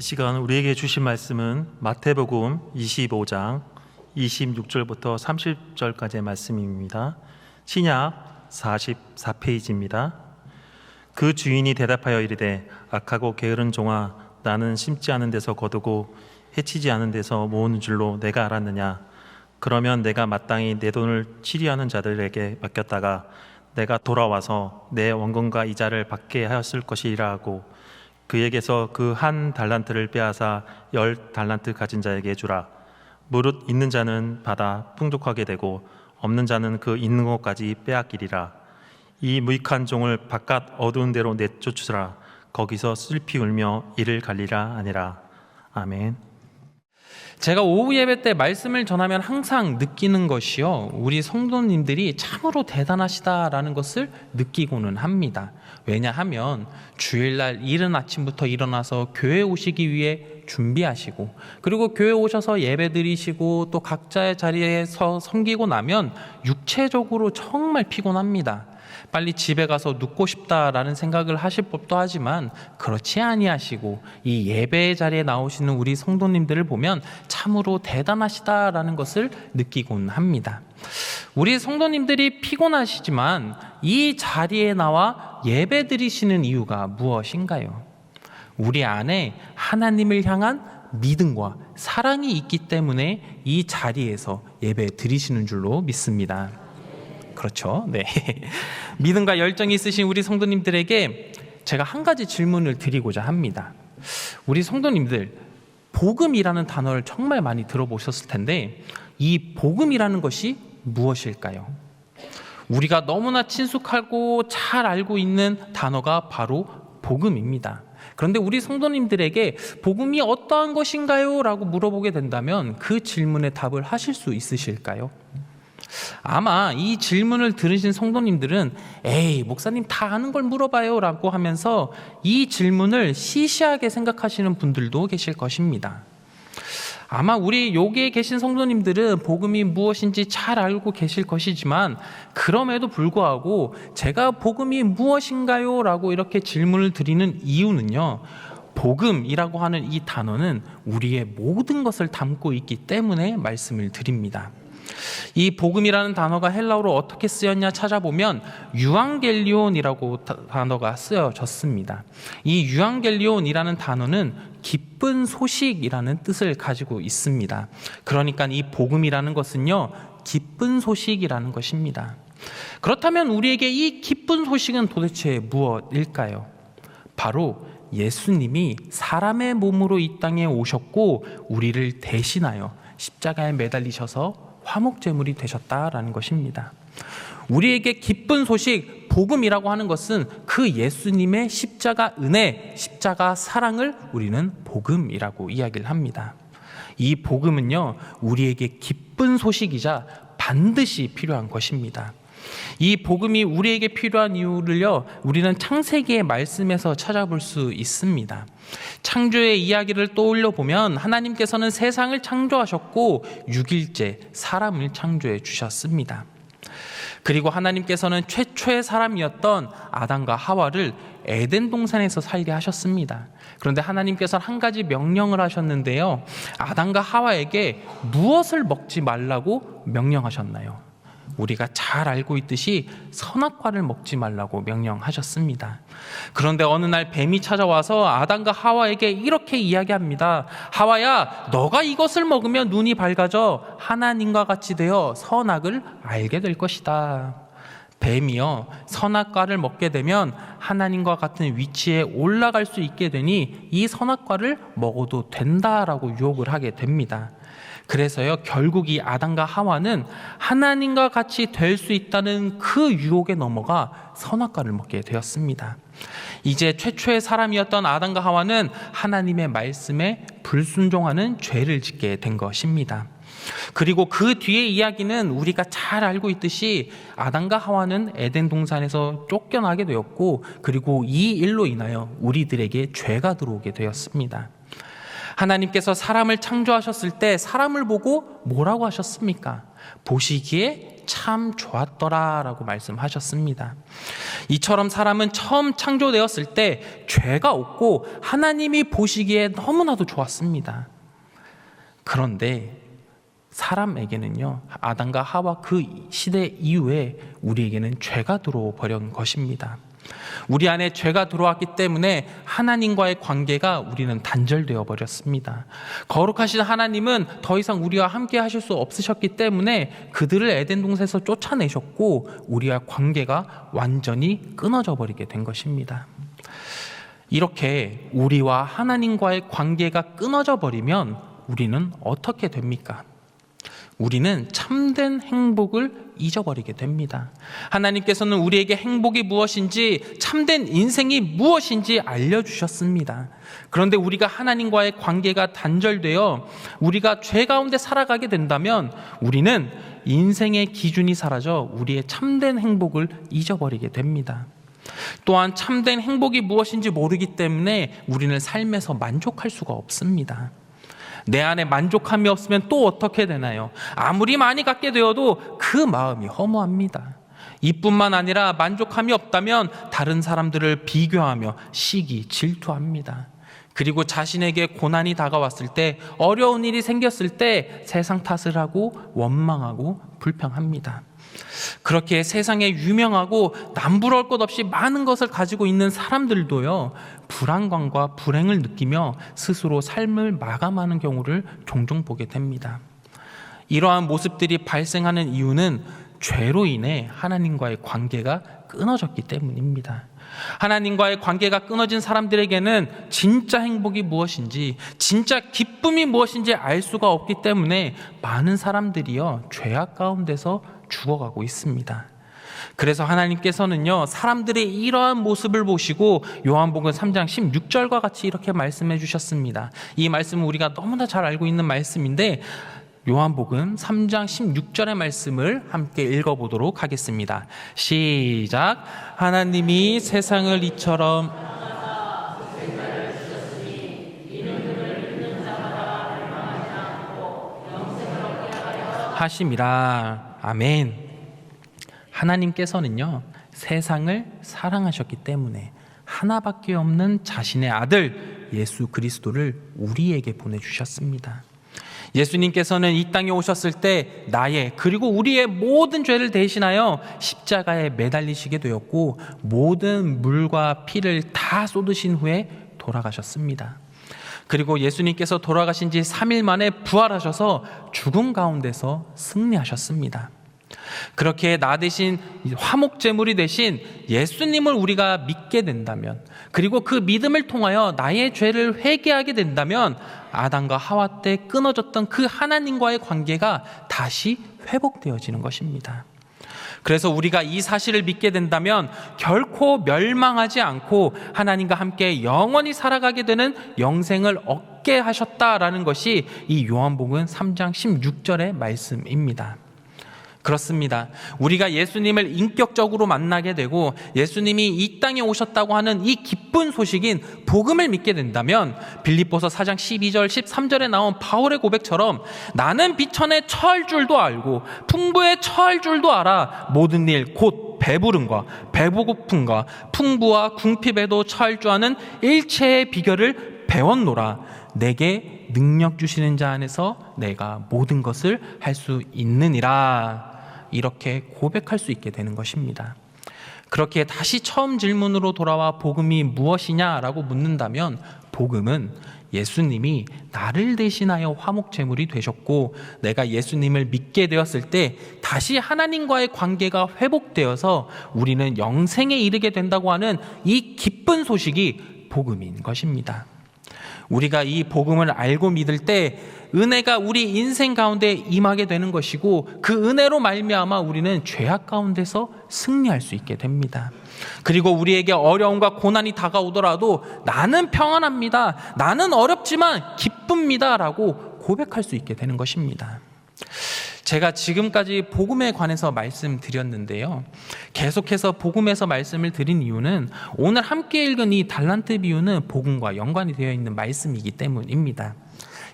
이 시간 우리에게 주신 말씀은 마태복음 25장 26절부터 30절까지의 말씀입니다. 신약 44페이지입니다. 그 주인이 대답하여 이르되 악하고 게으른 종아, 나는 심지 않은 데서 거두고 해치지 않은 데서 모으는 줄로 내가 알았느냐? 그러면 내가 마땅히 내 돈을 치리하는 자들에게 맡겼다가 내가 돌아와서 내 원금과 이자를 받게 하였을 것이라 하고, 그에게서 그 한 달란트를 빼앗아 10달란트 가진 자에게 주라. 무릇 있는 자는 받아 풍족하게 되고 없는 자는 그 있는 것까지 빼앗기리라. 이 무익한 종을 바깥 어두운 데로 내쫓으라. 거기서 슬피 울며 이를 갈리라 하니라. 아멘. 제가 오후 예배 때 말씀을 전하면 항상 느끼는 것이요, 우리 성도님들이 참으로 대단하시다라는 것을 느끼고는 합니다. 왜냐하면 주일날 이른 아침부터 일어나서 교회 오시기 위해 준비하시고, 그리고 교회 오셔서 예배 드리시고 또 각자의 자리에서 섬기고 나면 육체적으로 정말 피곤합니다. 빨리 집에 가서 눕고 싶다라는 생각을 하실 법도 하지만 그렇지 아니하시고 이 예배의 자리에 나오시는 우리 성도님들을 보면 참으로 대단하시다라는 것을 느끼곤 합니다. 우리 성도님들이 피곤하시지만 이 자리에 나와 예배 드리시는 이유가 무엇인가요? 우리 안에 하나님을 향한 믿음과 사랑이 있기 때문에 이 자리에서 예배 드리시는 줄로 믿습니다. 그렇죠? 네. 믿음과 열정이 있으신 우리 성도님들에게 제가 한 가지 질문을 드리고자 합니다. 우리 성도님들, 복음이라는 단어를 정말 많이 들어보셨을 텐데 이 복음이라는 것이 무엇일까요? 우리가 너무나 친숙하고 잘 알고 있는 단어가 바로 복음입니다. 그런데 우리 성도님들에게 복음이 어떠한 것인가요? 라고 물어보게 된다면 그 질문에 답을 하실 수 있으실까요? 아마 이 질문을 들으신 성도님들은 에이, 목사님 다 아는 걸 물어봐요 라고 하면서 이 질문을 시시하게 생각하시는 분들도 계실 것입니다. 아마 우리 여기에 계신 성도님들은 복음이 무엇인지 잘 알고 계실 것이지만 그럼에도 불구하고 제가 복음이 무엇인가요? 라고 이렇게 질문을 드리는 이유는요, 복음이라고 하는 이 단어는 우리의 모든 것을 담고 있기 때문에 말씀을 드립니다. 이 복음이라는 단어가 헬라어로 어떻게 쓰였냐 찾아보면 유앙겔리온이라고 단어가 쓰여졌습니다. 이 유앙겔리온이라는 단어는 기쁜 소식이라는 뜻을 가지고 있습니다. 그러니까 이 복음이라는 것은요, 기쁜 소식이라는 것입니다. 그렇다면 우리에게 이 기쁜 소식은 도대체 무엇일까요? 바로 예수님이 사람의 몸으로 이 땅에 오셨고 우리를 대신하여 십자가에 매달리셔서 화목제물이 되셨다라는 것입니다. 우리에게 기쁜 소식, 복음이라고 하는 것은 그 예수님의 십자가 은혜, 십자가 사랑을 우리는 복음이라고 이야기를 합니다. 이 복음은요, 우리에게 기쁜 소식이자 반드시 필요한 것입니다. 이 복음이 우리에게 필요한 이유를요, 우리는 창세기의 말씀에서 찾아볼 수 있습니다. 창조의 이야기를 떠올려 보면 하나님께서는 세상을 창조하셨고 6일째 사람을 창조해 주셨습니다. 그리고 하나님께서는 최초의 사람이었던 아담과 하와를 에덴 동산에서 살게 하셨습니다. 그런데 하나님께서는 한 가지 명령을 하셨는데요, 아담과 하와에게 무엇을 먹지 말라고 명령하셨나요? 우리가 잘 알고 있듯이 선악과를 먹지 말라고 명령하셨습니다. 그런데 어느 날 뱀이 찾아와서 아담과 하와에게 이렇게 이야기합니다. 하와야, 너가 이것을 먹으면 눈이 밝아져 하나님과 같이 되어 선악을 알게 될 것이다. 뱀이요, 선악과를 먹게 되면 하나님과 같은 위치에 올라갈 수 있게 되니 이 선악과를 먹어도 된다라고 유혹을 하게 됩니다. 그래서요, 결국 이 아담과 하와는 하나님과 같이 될 수 있다는 그 유혹에 넘어가 선악과를 먹게 되었습니다. 이제 최초의 사람이었던 아담과 하와는 하나님의 말씀에 불순종하는 죄를 짓게 된 것입니다. 그리고 그 뒤의 이야기는 우리가 잘 알고 있듯이 아담과 하와는 에덴 동산에서 쫓겨나게 되었고, 그리고 이 일로 인하여 우리들에게 죄가 들어오게 되었습니다. 하나님께서 사람을 창조하셨을 때 사람을 보고 뭐라고 하셨습니까? 보시기에 참 좋았더라 라고 말씀하셨습니다. 이처럼 사람은 처음 창조되었을 때 죄가 없고 하나님이 보시기에 너무나도 좋았습니다. 그런데 사람에게는요, 아담과 하와 그 시대 이후에 우리에게는 죄가 들어와 버린 것입니다. 우리 안에 죄가 들어왔기 때문에 하나님과의 관계가 우리는 단절되어 버렸습니다. 거룩하신 하나님은 더 이상 우리와 함께 하실 수 없으셨기 때문에 그들을 에덴 동산에서 쫓아내셨고 우리와 관계가 완전히 끊어져 버리게 된 것입니다. 이렇게 우리와 하나님과의 관계가 끊어져 버리면 우리는 어떻게 됩니까? 우리는 참된 행복을 잊어버리게 됩니다. 하나님께서는 우리에게 행복이 무엇인지, 참된 인생이 무엇인지 알려주셨습니다. 그런데 우리가 하나님과의 관계가 단절되어 우리가 죄 가운데 살아가게 된다면 우리는 인생의 기준이 사라져 우리의 참된 행복을 잊어버리게 됩니다. 또한 참된 행복이 무엇인지 모르기 때문에 우리는 삶에서 만족할 수가 없습니다. 내 안에 만족함이 없으면 또 어떻게 되나요? 아무리 많이 갖게 되어도 그 마음이 허무합니다. 이뿐만 아니라 만족함이 없다면 다른 사람들을 비교하며 시기, 질투합니다. 그리고 자신에게 고난이 다가왔을 때, 어려운 일이 생겼을 때 세상 탓을 하고 원망하고 불평합니다. 그렇게 세상에 유명하고 남부러울 것 없이 많은 것을 가지고 있는 사람들도요, 불안감과 불행을 느끼며 스스로 삶을 마감하는 경우를 종종 보게 됩니다. 이러한 모습들이 발생하는 이유는 죄로 인해 하나님과의 관계가 끊어졌기 때문입니다. 하나님과의 관계가 끊어진 사람들에게는 진짜 행복이 무엇인지, 진짜 기쁨이 무엇인지 알 수가 없기 때문에 많은 사람들이요, 죄악 가운데서 죽어가고 있습니다. 그래서 하나님께서는요, 사람들의 이러한 모습을 보시고 요한복음 3장 16절과 같이 이렇게 말씀해 주셨습니다. 이 말씀은 우리가 너무나 잘 알고 있는 말씀인데, 요한복음 3장 16절의 말씀을 함께 읽어보도록 하겠습니다. 시작. 하나님이 세상을 이처럼 하심이라. 아멘. 하나님께서는요, 세상을 사랑하셨기 때문에 하나밖에 없는 자신의 아들 예수 그리스도를 우리에게 보내주셨습니다. 예수님께서는 이 땅에 오셨을 때 나의 그리고 우리의 모든 죄를 대신하여 십자가에 매달리시게 되었고 모든 물과 피를 다 쏟으신 후에 돌아가셨습니다. 그리고 예수님께서 돌아가신 지 3일 만에 부활하셔서 죽음 가운데서 승리하셨습니다. 그렇게 나 대신 화목제물이 되신 예수님을 우리가 믿게 된다면, 그리고 그 믿음을 통하여 나의 죄를 회개하게 된다면 아담과 하와 때 끊어졌던 그 하나님과의 관계가 다시 회복되어지는 것입니다. 그래서 우리가 이 사실을 믿게 된다면 결코 멸망하지 않고 하나님과 함께 영원히 살아가게 되는 영생을 얻게 하셨다라는 것이 이 요한복음 3장 16절의 말씀입니다. 그렇습니다. 우리가 예수님을 인격적으로 만나게 되고 예수님이 이 땅에 오셨다고 하는 이 기쁜 소식인 복음을 믿게 된다면 빌립보서 4장 12절 13절에 나온 바울의 고백처럼 나는 비천에 처할 줄도 알고 풍부에 처할 줄도 알아 모든 일 곧 배부름과 배고픔과 풍부와 궁핍에도 처할 줄 아는 일체의 비결을 배웠노라. 내게 능력 주시는 자 안에서 내가 모든 것을 할 수 있느니라. 이렇게 고백할 수 있게 되는 것입니다. 그렇게 다시 처음 질문으로 돌아와 복음이 무엇이냐라고 묻는다면 복음은 예수님이 나를 대신하여 화목제물이 되셨고 내가 예수님을 믿게 되었을 때 다시 하나님과의 관계가 회복되어서 우리는 영생에 이르게 된다고 하는 이 기쁜 소식이 복음인 것입니다. 우리가 이 복음을 알고 믿을 때 은혜가 우리 인생 가운데 임하게 되는 것이고 그 은혜로 말미암아 우리는 죄악 가운데서 승리할 수 있게 됩니다. 그리고 우리에게 어려움과 고난이 다가오더라도 나는 평안합니다. 나는 어렵지만 기쁩니다. 라고 고백할 수 있게 되는 것입니다. 제가 지금까지 복음에 관해서 말씀드렸는데요. 계속해서 복음에서 말씀을 드린 이유는 오늘 함께 읽은 이 달란트 비유는 복음과 연관이 되어 있는 말씀이기 때문입니다.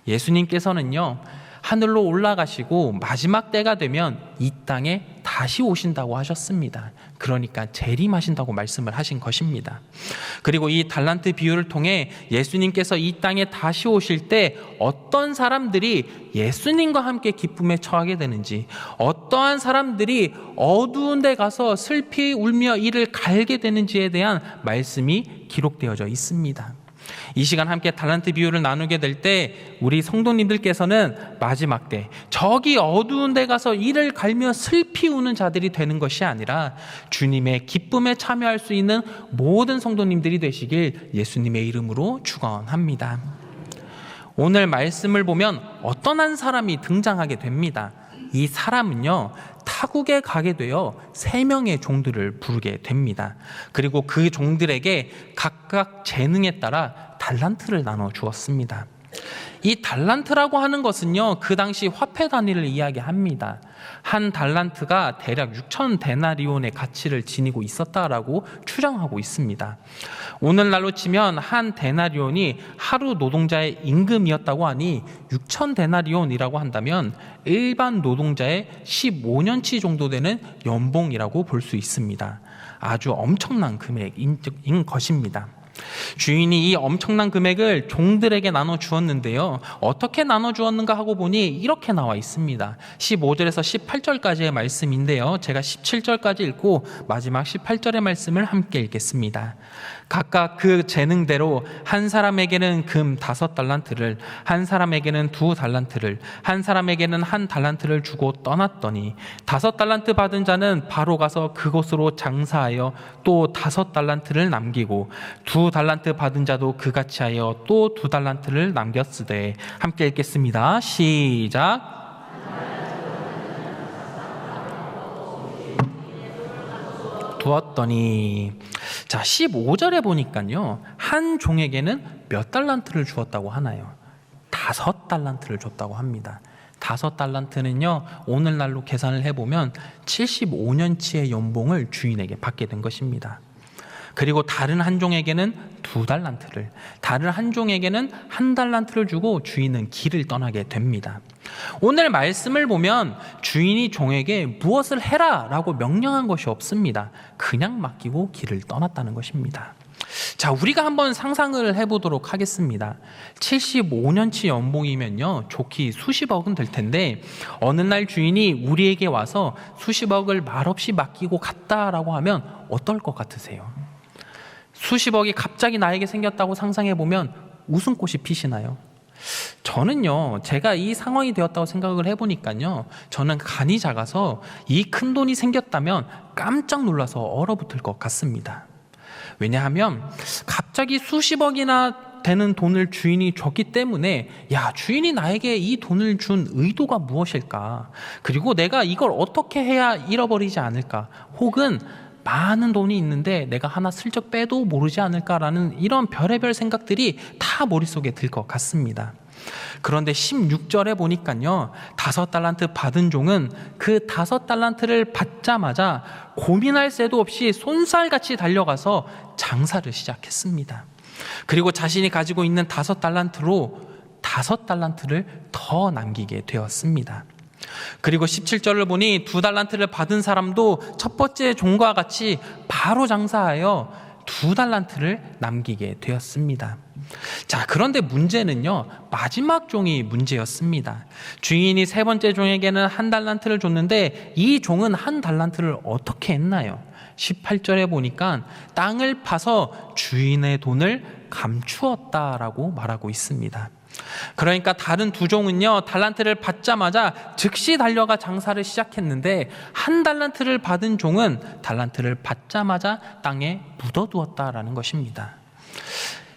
예수님께서는요, 하늘로 올라가시고 마지막 때가 되면 이 땅에 다시 오신다고 하셨습니다. 그러니까 재림하신다고 말씀을 하신 것입니다. 그리고 이 달란트 비유를 통해 예수님께서 이 땅에 다시 오실 때 어떤 사람들이 예수님과 함께 기쁨에 처하게 되는지, 어떠한 사람들이 어두운 데 가서 슬피 울며 이를 갈게 되는지에 대한 말씀이 기록되어져 있습니다. 이 시간 함께 달란트 비유를 나누게 될 때 우리 성도님들께서는 마지막 때 저기 어두운 데 가서 이를 갈며 슬피 우는 자들이 되는 것이 아니라 주님의 기쁨에 참여할 수 있는 모든 성도님들이 되시길 예수님의 이름으로 축원합니다. 오늘 말씀을 보면 어떤 한 사람이 등장하게 됩니다. 이 사람은요, 타국에 가게 되어 3명의 종들을 부르게 됩니다. 그리고 그 종들에게 각각 재능에 따라 달란트를 나눠 주었습니다. 이 달란트라고 하는 것은요, 그 당시 화폐 단위를 이야기합니다. 한 달란트가 대략 6천 데나리온의 가치를 지니고 있었다라고 추정하고 있습니다. 오늘날로 치면 한 데나리온이 하루 노동자의 임금이었다고 하니 6천 데나리온이라고 한다면 일반 노동자의 15년치 정도 되는 연봉이라고 볼 수 있습니다. 아주 엄청난 금액인 것입니다. 주인이 이 엄청난 금액을 종들에게 나눠 주었는데요, 어떻게 나눠 주었는가 하고 보니 이렇게 나와 있습니다. 15절에서 18절까지의 말씀인데요, 제가 17절까지 읽고 마지막 18절의 말씀을 함께 읽겠습니다. 각각 그 재능대로 한 사람에게는 금 5달란트를, 한 사람에게는 2달란트를, 한 사람에게는 1달란트를 주고 떠났더니 5달란트 받은 자는 바로 가서 그곳으로 장사하여 또 5달란트를 남기고 2달란트 받은 자도 그같이 하여 또 2달란트를 남겼으되. 함께 읽겠습니다. 시작. 두었더니, 자, 15절에 보니까요, 한 종에게는 몇 달란트를 주었다고 하나요? 5달란트를 줬다고 합니다. 5달란트는요, 오늘날로 계산을 해보면 75년치의 연봉을 주인에게 받게 된 것입니다. 그리고 다른 한 종에게는 2달란트를, 다른 한 종에게는 1달란트를 주고 주인은 길을 떠나게 됩니다. 오늘 말씀을 보면 주인이 종에게 무엇을 해라 라고 명령한 것이 없습니다. 그냥 맡기고 길을 떠났다는 것입니다. 자, 우리가 한번 상상을 해보도록 하겠습니다. 75년치 연봉이면요, 좋기 수십억은 될 텐데 어느 날 주인이 우리에게 와서 수십억을 말없이 맡기고 갔다라고 하면 어떨 것 같으세요? 수십억이 갑자기 나에게 생겼다고 상상해보면 웃음꽃이 피시나요? 저는요, 제가 이 상황이 되었다고 생각을 해보니까요, 저는 간이 작아서 이 큰 돈이 생겼다면 깜짝 놀라서 얼어붙을 것 같습니다. 왜냐하면 갑자기 수십억이나 되는 돈을 주인이 줬기 때문에, 야, 주인이 나에게 이 돈을 준 의도가 무엇일까? 그리고 내가 이걸 어떻게 해야 잃어버리지 않을까? 혹은 많은 돈이 있는데 내가 하나 슬쩍 빼도 모르지 않을까라는 이런 별의별 생각들이 다 머릿속에 들 것 같습니다. 그런데 16절에 보니까요, 5달란트 받은 종은 그 5달란트를 받자마자 고민할 새도 없이 쏜살같이 달려가서 장사를 시작했습니다. 그리고 자신이 가지고 있는 5달란트로 5달란트를 더 남기게 되었습니다. 그리고 17절을 보니 2달란트를 받은 사람도 첫 번째 종과 같이 바로 장사하여 2달란트를 남기게 되었습니다. 자, 그런데 문제는요, 마지막 종이 문제였습니다. 주인이 세 번째 종에게는 1달란트를 줬는데 이 종은 1달란트를 어떻게 했나요? 18절에 보니까 땅을 파서 주인의 돈을 감추었다라고 말하고 있습니다. 그러니까 다른 2종은요, 달란트를 받자마자 즉시 달려가 장사를 시작했는데 1달란트를 받은 종은 달란트를 받자마자 땅에 묻어두었다라는 것입니다.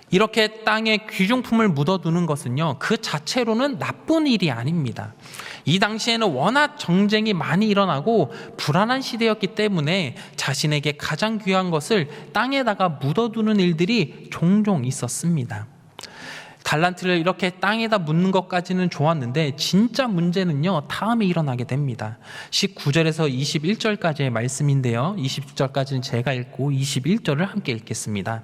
이렇게 땅에 귀중품을 묻어두는 것은요, 그 자체로는 나쁜 일이 아닙니다. 이 당시에는 워낙 정쟁이 많이 일어나고 불안한 시대였기 때문에 자신에게 가장 귀한 것을 땅에다가 묻어두는 일들이 종종 있었습니다. 달란트를 이렇게 땅에다 묻는 것까지는 좋았는데 진짜 문제는요, 다음에 일어나게 됩니다. 19절에서 21절까지의 말씀인데요. 20절까지는 제가 읽고 21절을 함께 읽겠습니다.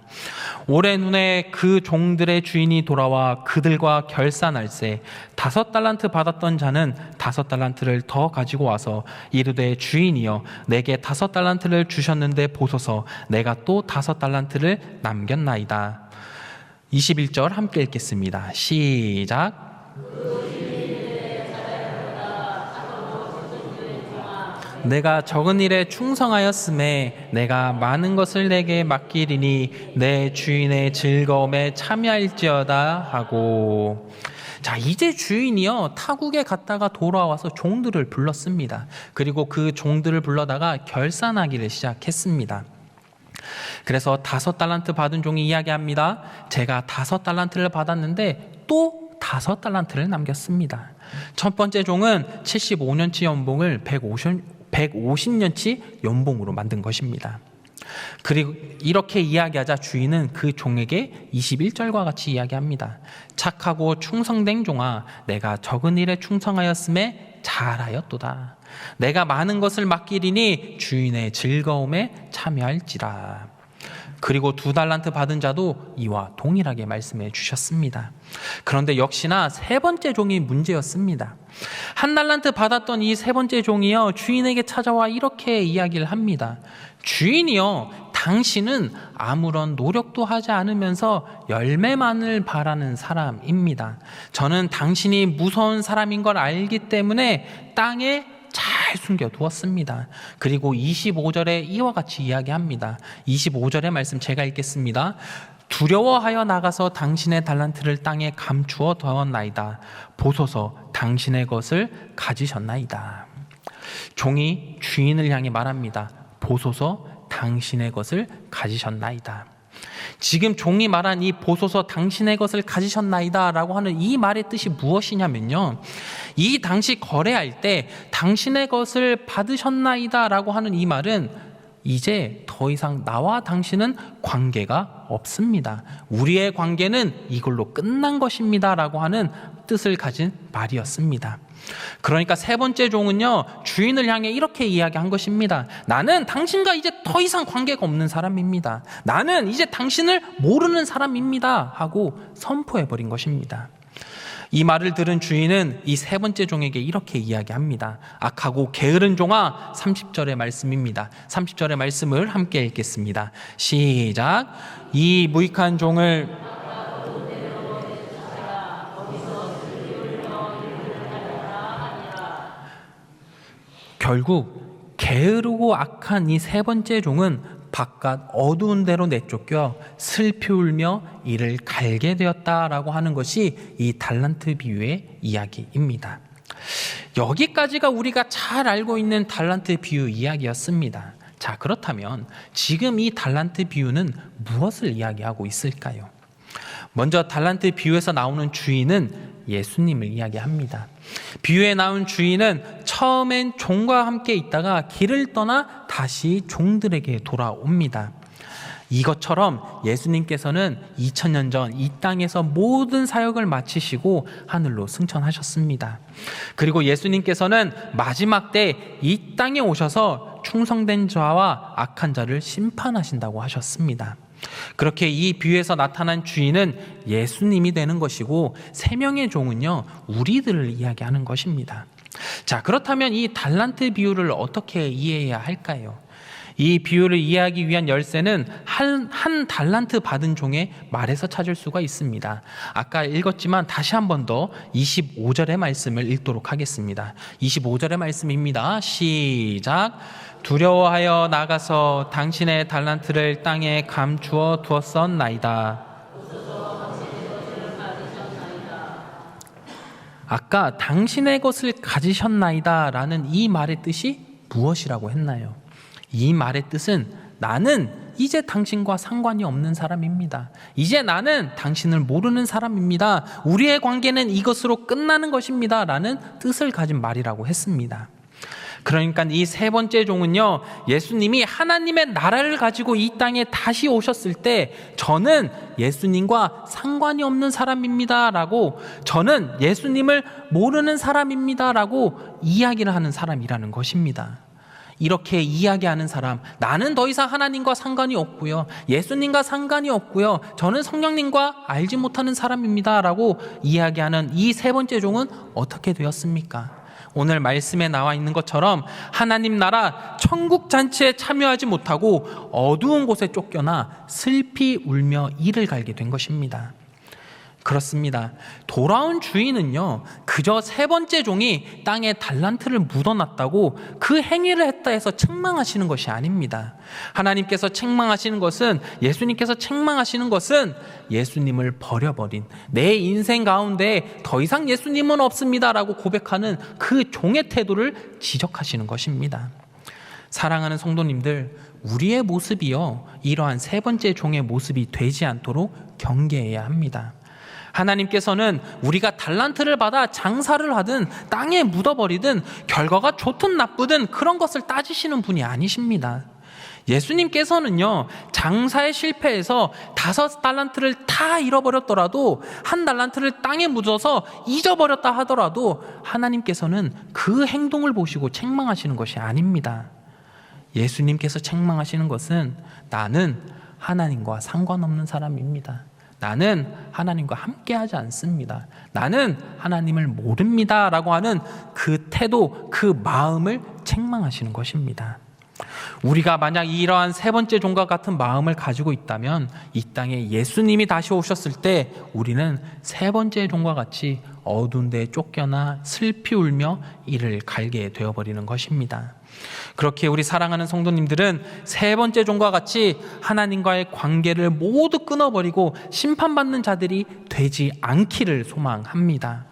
올해 눈에 그 종들의 주인이 돌아와 그들과 결산할세 5달란트 받았던 자는 5달란트를 더 가지고 와서 이르되 주인이여 내게 5달란트를 주셨는데 보소서 내가 또 5달란트를 남겼나이다. 21절 함께 읽겠습니다. 시작. 내가 적은 일에 충성하였음에 내가 많은 것을 내게 맡기리니 내 주인의 즐거움에 참여할지어다 하고. 자, 이제 주인이요 타국에 갔다가 돌아와서 종들을 불렀습니다. 그리고 그 종들을 불러다가 결산하기를 시작했습니다. 그래서 5달란트 받은 종이 이야기합니다. 제가 5달란트를 받았는데 또 5달란트를 남겼습니다. 첫 번째 종은 75년치 연봉을 150년치 연봉으로 만든 것입니다. 그리고 이렇게 이야기하자 주인은 그 종에게 21절과 같이 이야기합니다. 착하고 충성된 종아, 내가 적은 일에 충성하였음에 잘하였도다. 내가 많은 것을 맡기리니 주인의 즐거움에 참여할지라. 그리고 2달란트 받은 자도 이와 동일하게 말씀해 주셨습니다. 그런데 역시나 세 번째 종이 문제였습니다. 1달란트 받았던 이 세 번째 종이요 주인에게 찾아와 이렇게 이야기를 합니다. 주인이요, 당신은 아무런 노력도 하지 않으면서 열매만을 바라는 사람입니다. 저는 당신이 무서운 사람인 걸 알기 때문에 땅에 잘 숨겨두었습니다. 그리고 25절에 이와 같이 이야기합니다. 25절의 말씀 제가 읽겠습니다. 두려워하여 나가서 당신의 달란트를 땅에 감추어 두었나이다. 보소서 당신의 것을 가지셨나이다. 종이 주인을 향해 말합니다. 보소서 당신의 것을 가지셨나이다. 지금 종이 말한 이 보소서 당신의 것을 가지셨나이다 라고 하는 이 말의 뜻이 무엇이냐면요, 이 당시 거래할 때 당신의 것을 받으셨나이다 라고 하는 이 말은 이제 더 이상 나와 당신은 관계가 없습니다. 우리의 관계는 이걸로 끝난 것입니다 라고 하는 뜻을 가진 말이었습니다. 그러니까 세 번째 종은요 주인을 향해 이렇게 이야기한 것입니다. 나는 당신과 이제 더 이상 관계가 없는 사람입니다. 나는 이제 당신을 모르는 사람입니다 하고 선포해버린 것입니다. 이 말을 들은 주인은 이 세 번째 종에게 이렇게 이야기합니다. 악하고 게으른 종아, 30절의 말씀입니다. 30절의 말씀을 함께 읽겠습니다. 시작. 이 무익한 종을 결국 게으르고 악한 이 세 번째 종은 바깥 어두운 데로 내쫓겨 슬피 울며 이를 갈게 되었다라고 하는 것이 이 달란트 비유의 이야기입니다. 여기까지가 우리가 잘 알고 있는 달란트 비유 이야기였습니다. 자, 그렇다면 지금 이 달란트 비유는 무엇을 이야기하고 있을까요? 먼저 달란트 비유에서 나오는 주인은 예수님을 이야기합니다. 비유에 나온 주인은 처음엔 종과 함께 있다가 길을 떠나 다시 종들에게 돌아옵니다. 이것처럼 예수님께서는 2000년 전 이 땅에서 모든 사역을 마치시고 하늘로 승천하셨습니다. 그리고 예수님께서는 마지막 때 이 땅에 오셔서 충성된 자와 악한 자를 심판하신다고 하셨습니다. 그렇게 이 비유에서 나타난 주인은 예수님이 되는 것이고 세 명의 종은요 우리들을 이야기하는 것입니다. 자, 그렇다면 이 달란트 비유를 어떻게 이해해야 할까요? 이 비유를 이해하기 위한 열쇠는 한 달란트 받은 종의 말에서 찾을 수가 있습니다. 아까 읽었지만 다시 한 번 더 25절의 말씀을 읽도록 하겠습니다. 25절의 말씀입니다. 시작. 두려워하여 나가서 당신의 달란트를 땅에 감추어 두었었나이다. 아까 당신의 것을 가지셨나이다 라는 이 말의 뜻이 무엇이라고 했나요? 이 말의 뜻은 나는 이제 당신과 상관이 없는 사람입니다. 이제 나는 당신을 모르는 사람입니다. 우리의 관계는 이것으로 끝나는 것입니다 라는 뜻을 가진 말이라고 했습니다. 그러니까 이 세 번째 종은요, 예수님이 하나님의 나라를 가지고 이 땅에 다시 오셨을 때 저는 예수님과 상관이 없는 사람입니다 라고, 저는 예수님을 모르는 사람입니다 라고 이야기를 하는 사람이라는 것입니다. 이렇게 이야기하는 사람, 나는 더 이상 하나님과 상관이 없고요, 예수님과 상관이 없고요, 저는 성령님과 알지 못하는 사람입니다 라고 이야기하는 이 세 번째 종은 어떻게 되었습니까? 오늘 말씀에 나와 있는 것처럼 하나님 나라 천국 잔치에 참여하지 못하고 어두운 곳에 쫓겨나 슬피 울며 이를 갈게 된 것입니다. 그렇습니다. 돌아온 주인은요, 그저 세 번째 종이 땅에 달란트를 묻어놨다고 그 행위를 했다 해서 책망하시는 것이 아닙니다. 하나님께서 책망하시는 것은, 예수님께서 책망하시는 것은 예수님을 버려버린, 내 인생 가운데 더 이상 예수님은 없습니다라고 고백하는 그 종의 태도를 지적하시는 것입니다. 사랑하는 성도님들, 우리의 모습이요, 이러한 세 번째 종의 모습이 되지 않도록 경계해야 합니다. 하나님께서는 우리가 달란트를 받아 장사를 하든 땅에 묻어버리든 결과가 좋든 나쁘든 그런 것을 따지시는 분이 아니십니다. 예수님께서는요, 장사에 실패해서 5달란트를 다 잃어버렸더라도 1달란트를 땅에 묻어서 잊어버렸다 하더라도 하나님께서는 그 행동을 보시고 책망하시는 것이 아닙니다. 예수님께서 책망하시는 것은 나는 하나님과 상관없는 사람입니다. 나는 하나님과 함께하지 않습니다. 나는 하나님을 모릅니다 라고 하는 그 태도, 그 마음을 책망하시는 것입니다. 우리가 만약 이러한 세 번째 종과 같은 마음을 가지고 있다면 이 땅에 예수님이 다시 오셨을 때 우리는 세 번째 종과 같이 어두운 데에 쫓겨나 슬피 울며 이를 갈게 되어버리는 것입니다. 그렇게 우리 사랑하는 성도님들은 세 번째 종과 같이 하나님과의 관계를 모두 끊어버리고 심판받는 자들이 되지 않기를 소망합니다.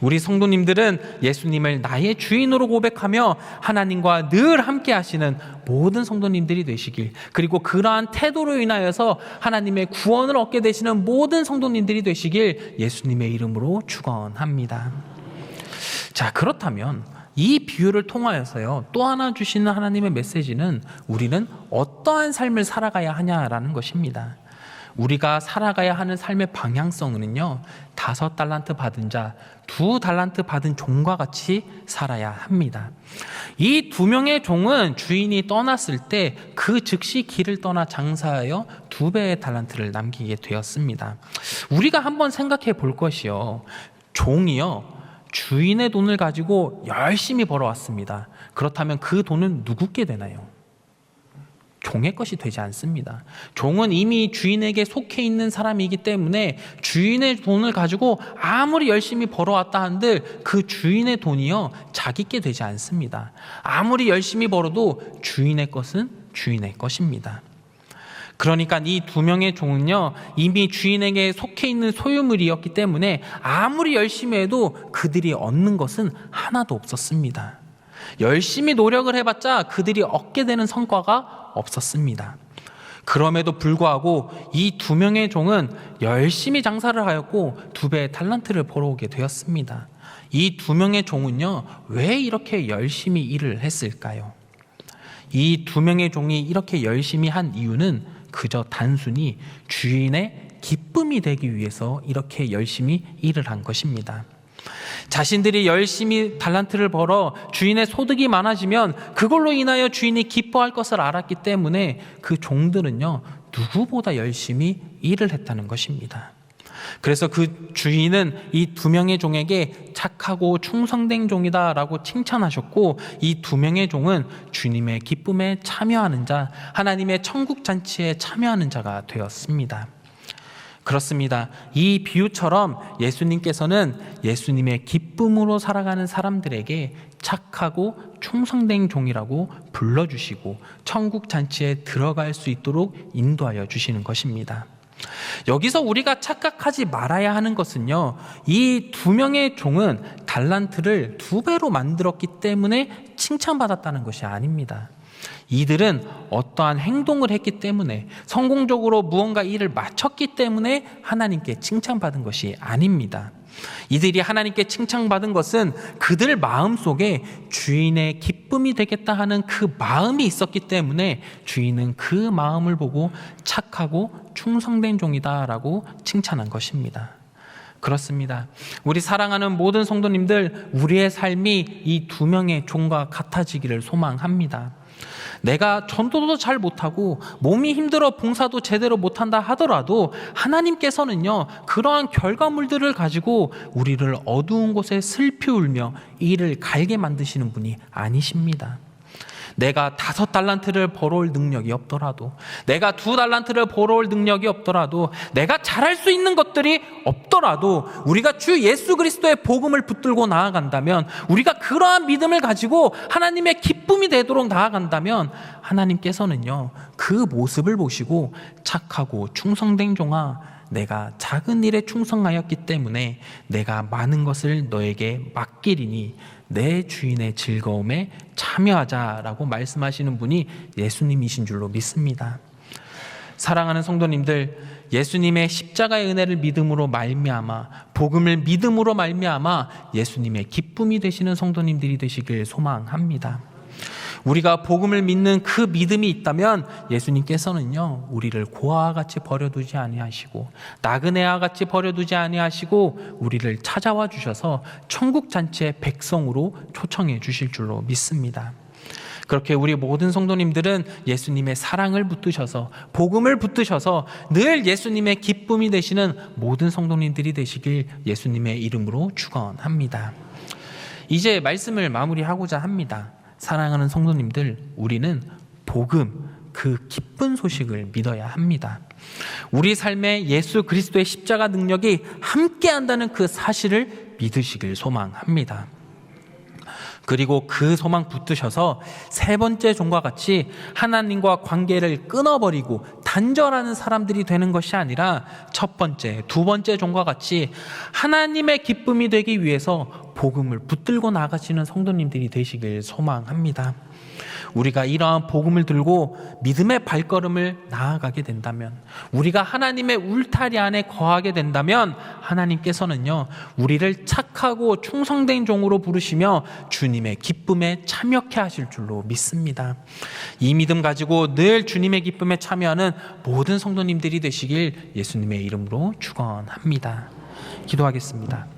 우리 성도님들은 예수님을 나의 주인으로 고백하며 하나님과 늘 함께 하시는 모든 성도님들이 되시길, 그리고 그러한 태도로 인하여서 하나님의 구원을 얻게 되시는 모든 성도님들이 되시길 예수님의 이름으로 축원합니다. 자, 그렇다면 이 비유를 통하여서요, 또 하나 주시는 하나님의 메시지는 우리는 어떠한 삶을 살아가야 하냐라는 것입니다. 우리가 살아가야 하는 삶의 방향성은요, 5달란트 받은 자, 2달란트 받은 종과 같이 살아야 합니다. 이 2명의 종은 주인이 떠났을 때 그 즉시 길을 떠나 장사하여 2배의 달란트를 남기게 되었습니다. 우리가 한번 생각해 볼 것이요, 종이요, 주인의 돈을 가지고 열심히 벌어왔습니다. 그렇다면 그 돈은 누구께 되나요? 종의 것이 되지 않습니다. 종은 이미 주인에게 속해 있는 사람이기 때문에 주인의 돈을 가지고 아무리 열심히 벌어왔다 한들 그 주인의 돈이요, 자기께 되지 않습니다. 아무리 열심히 벌어도 주인의 것은 주인의 것입니다. 그러니까 이 2명의 종은요, 이미 주인에게 속해 있는 소유물이었기 때문에 아무리 열심히 해도 그들이 얻는 것은 하나도 없었습니다. 열심히 노력을 해봤자 그들이 얻게 되는 성과가 없었습니다. 그럼에도 불구하고 이 2명의 종은 열심히 장사를 하였고 2배의 달란트를 벌어오게 되었습니다. 이 2명의 종은요, 왜 이렇게 열심히 일을 했을까요? 이 2명의 종이 이렇게 열심히 한 이유는 그저 단순히 주인의 기쁨이 되기 위해서 이렇게 열심히 일을 한 것입니다. 자신들이 열심히 달란트를 벌어 주인의 소득이 많아지면 그걸로 인하여 주인이 기뻐할 것을 알았기 때문에 그 종들은요, 누구보다 열심히 일을 했다는 것입니다. 그래서 그 주인은 이 2명의 종에게 착하고 충성된 종이다라고 칭찬하셨고, 이 2명의 종은 주님의 기쁨에 참여하는 자, 하나님의 천국 잔치에 참여하는 자가 되었습니다. 그렇습니다. 이 비유처럼 예수님께서는 예수님의 기쁨으로 살아가는 사람들에게 착하고 충성된 종이라고 불러주시고 천국 잔치에 들어갈 수 있도록 인도하여 주시는 것입니다. 여기서 우리가 착각하지 말아야 하는 것은요, 이 2명의 종은 달란트를 2배로 만들었기 때문에 칭찬받았다는 것이 아닙니다. 이들은 어떠한 행동을 했기 때문에, 성공적으로 무언가 일을 마쳤기 때문에 하나님께 칭찬받은 것이 아닙니다. 이들이 하나님께 칭찬받은 것은 그들 마음속에 주인의 기쁨이 되겠다 하는 그 마음이 있었기 때문에 주인은 그 마음을 보고 착하고 충성된 종이다라고 칭찬한 것입니다. 그렇습니다. 우리 사랑하는 모든 성도님들, 우리의 삶이 이 두 명의 종과 같아지기를 소망합니다. 내가 전도도 잘 못하고 몸이 힘들어 봉사도 제대로 못한다 하더라도 하나님께서는요, 그러한 결과물들을 가지고 우리를 어두운 곳에 슬피 울며 이를 갈게 만드시는 분이 아니십니다. 내가 5달란트를 벌어올 능력이 없더라도, 내가 2달란트를 벌어올 능력이 없더라도, 내가 잘할 수 있는 것들이 없더라도 우리가 주 예수 그리스도의 복음을 붙들고 나아간다면, 우리가 그러한 믿음을 가지고 하나님의 기쁨이 되도록 나아간다면 하나님께서는요, 그 모습을 보시고 착하고 충성된 종아, 내가 작은 일에 충성하였기 때문에 내가 많은 것을 너에게 맡기리니 내 주인의 즐거움에 참여하자라고 말씀하시는 분이 예수님이신 줄로 믿습니다. 사랑하는 성도님들, 예수님의 십자가의 은혜를 믿음으로 말미암아, 복음을 믿음으로 말미암아 예수님의 기쁨이 되시는 성도님들이 되시길 소망합니다. 우리가 복음을 믿는 그 믿음이 있다면 예수님께서는요, 우리를 고아와 같이 버려두지 아니하시고 나그네와 같이 버려두지 아니하시고 우리를 찾아와 주셔서 천국 잔치의 백성으로 초청해 주실 줄로 믿습니다. 그렇게 우리 모든 성도님들은 예수님의 사랑을 붙드셔서, 복음을 붙드셔서 늘 예수님의 기쁨이 되시는 모든 성도님들이 되시길 예수님의 이름으로 축원합니다. 이제 말씀을 마무리하고자 합니다. 사랑하는 성도님들, 우리는 복음, 그 기쁜 소식을 믿어야 합니다. 우리 삶에 예수 그리스도의 십자가 능력이 함께한다는 그 사실을 믿으시길 소망합니다. 그리고 그 소망 붙드셔서 세 번째 종과 같이 하나님과 관계를 끊어버리고 단절하는 사람들이 되는 것이 아니라 첫 번째, 두 번째 종과 같이 하나님의 기쁨이 되기 위해서 복음을 붙들고 나가시는 성도님들이 되시길 소망합니다. 우리가 이러한 복음을 들고 믿음의 발걸음을 나아가게 된다면, 우리가 하나님의 울타리 안에 거하게 된다면 하나님께서는요, 우리를 착하고 충성된 종으로 부르시며 주님의 기쁨에 참여케 하실 줄로 믿습니다. 이 믿음 가지고 늘 주님의 기쁨에 참여하는 모든 성도님들이 되시길 예수님의 이름으로 축원합니다. 기도하겠습니다.